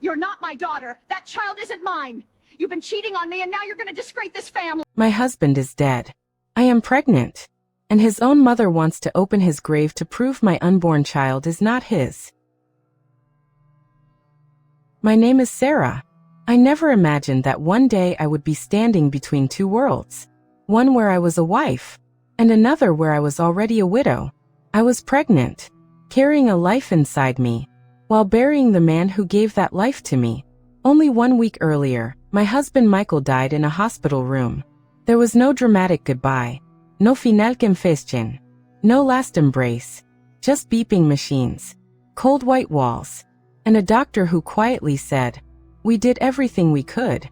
You're not my daughter. That child isn't mine. You've been cheating on me, and now you're going to disgrace this family. My husband is dead. I am pregnant. And his own mother wants to open his grave to prove my unborn child is not his. My name is Sarah. I never imagined that one day I would be standing between two worlds. One where I was a wife, and another where I was already a widow. I was pregnant, carrying a life inside me, while burying the man who gave that life to me. Only 1 week earlier, my husband Michael died in a hospital room. There was no dramatic goodbye, no final confession, no last embrace, just beeping machines, cold white walls, and a doctor who quietly said, "We did everything we could."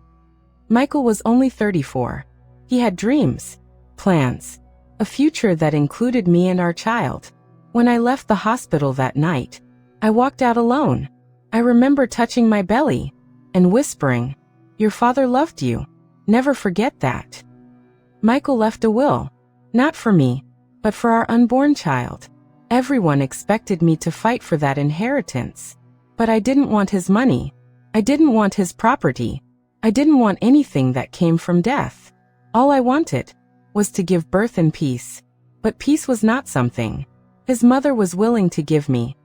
Michael was only 34. He had dreams, plans, a future that included me and our child. When I left the hospital that night, I walked out alone. I remember touching my belly and whispering, "Your father loved you. Never forget that." Michael left a will, not for me, but for our unborn child. Everyone expected me to fight for that inheritance. But I didn't want his money. I didn't want his property. I didn't want anything that came from death. All I wanted was to give birth in peace. But peace was not something his mother was willing to give me.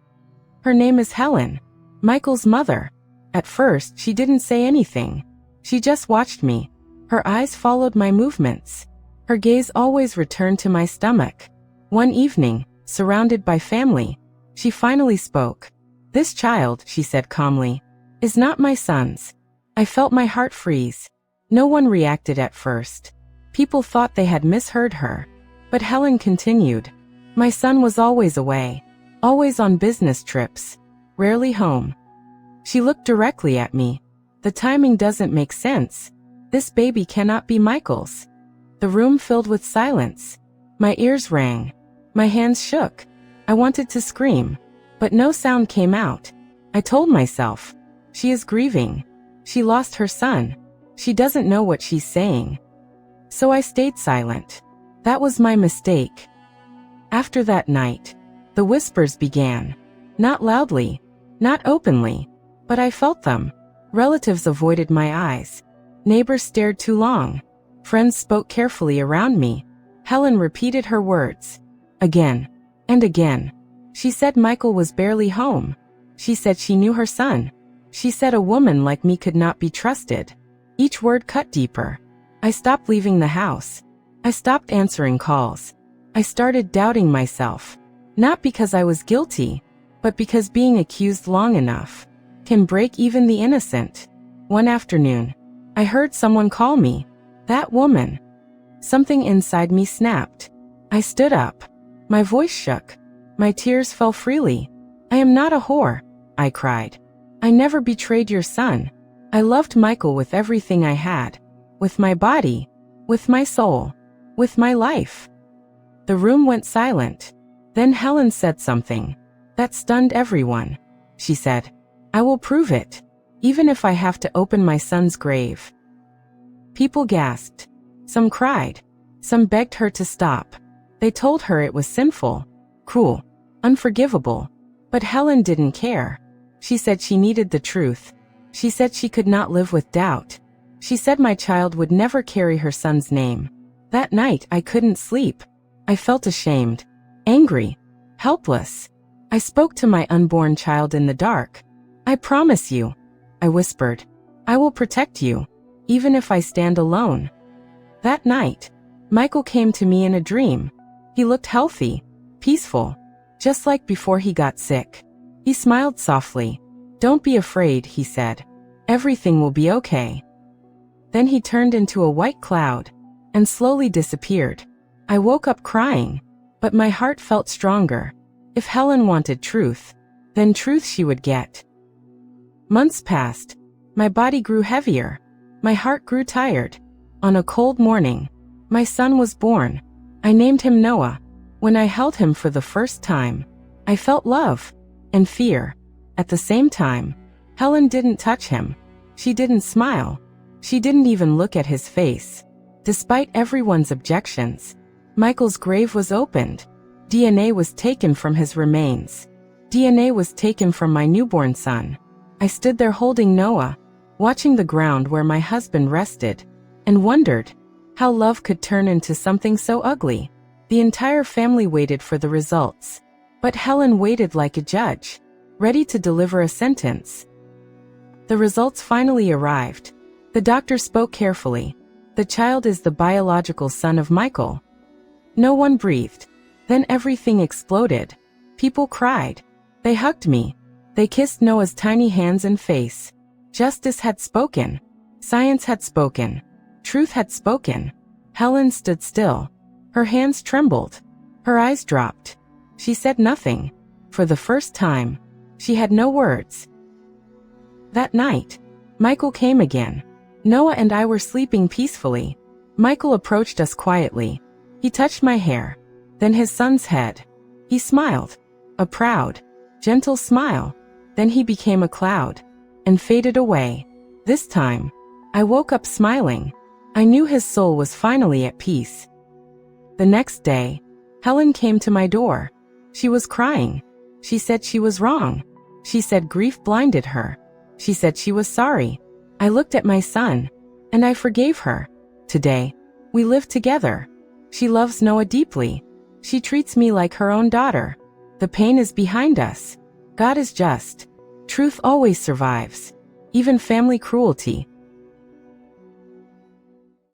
Her name is Helen, Michael's mother. At first, she didn't say anything. She just watched me. Her eyes followed my movements. Her gaze always returned to my stomach. One evening, surrounded by family, she finally spoke. "This child," she said calmly, "is not my son's." I felt my heart freeze. No one reacted at first. People thought they had misheard her. But Helen continued. "My son was always away, always on business trips, rarely home." She looked directly at me. "The timing doesn't make sense. This baby cannot be Michael's." The room filled with silence. My ears rang. My hands shook. I wanted to scream, but no sound came out. I told myself, "She is grieving. She lost her son. She doesn't know what she's saying." So I stayed silent. That was my mistake. After that night, the whispers began. Not loudly, not openly, but I felt them. Relatives avoided my eyes. Neighbors stared too long. Friends spoke carefully around me. Helen repeated her words. Again and again. She said Michael was barely home. She said she knew her son. She said a woman like me could not be trusted. Each word cut deeper. I stopped leaving the house. I stopped answering calls. I started doubting myself. Not because I was guilty, but because being accused long enough can break even the innocent. One afternoon, I heard someone call me. That woman. Something inside me snapped. I stood up. My voice shook. My tears fell freely. "I am not a whore," I cried. "I never betrayed your son. I loved Michael with everything I had. With my body. With my soul. With my life." The room went silent. Then Helen said something that stunned everyone. She said, "I will prove it, even if I have to open my son's grave." People gasped. Some cried. Some begged her to stop. They told her it was sinful, cruel, unforgivable. But Helen didn't care. She said she needed the truth. She said she could not live with doubt. She said my child would never carry her son's name. That night I couldn't sleep. I felt ashamed, angry, helpless. I spoke to my unborn child in the dark. "I promise you," I whispered, "I will protect you, even if I stand alone." That night, Michael came to me in a dream. He looked healthy, peaceful, just like before he got sick. He smiled softly. "Don't be afraid," he said. "Everything will be okay." Then he turned into a white cloud and slowly disappeared. I woke up crying, but my heart felt stronger. If Helen wanted truth, then truth she would get. Months passed. My body grew heavier. My heart grew tired. On a cold morning, my son was born. I named him Noah. When I held him for the first time, I felt love and fear. At the same time, Helen didn't touch him. She didn't smile. She didn't even look at his face. Despite everyone's objections, Michael's grave was opened. DNA was taken from his remains. DNA was taken from my newborn son. I stood there holding Noah, watching the ground where my husband rested, and wondered how love could turn into something so ugly. The entire family waited for the results, but Helen waited like a judge, ready to deliver a sentence. The results finally arrived. The doctor spoke carefully. The child is the biological son of Michael. No one breathed. Then everything exploded. People cried. They hugged me. They kissed Noah's tiny hands and face. Justice had spoken. Science had spoken. Truth had spoken. Helen stood still. Her hands trembled. Her eyes dropped. She said nothing. For the first time, she had no words. That night, Michael came again. Noah and I were sleeping peacefully. Michael approached us quietly. He touched my hair, then his son's head. He smiled, a proud, gentle smile. Then he became a cloud and faded away. This time, I woke up smiling. I knew his soul was finally at peace. The next day, Helen came to my door. She was crying. She said she was wrong. She said grief blinded her. She said she was sorry. I looked at my son, and I forgave her. Today, we live together. She loves Noah deeply. She treats me like her own daughter. The pain is behind us. God is just. Truth always survives. Even family cruelty.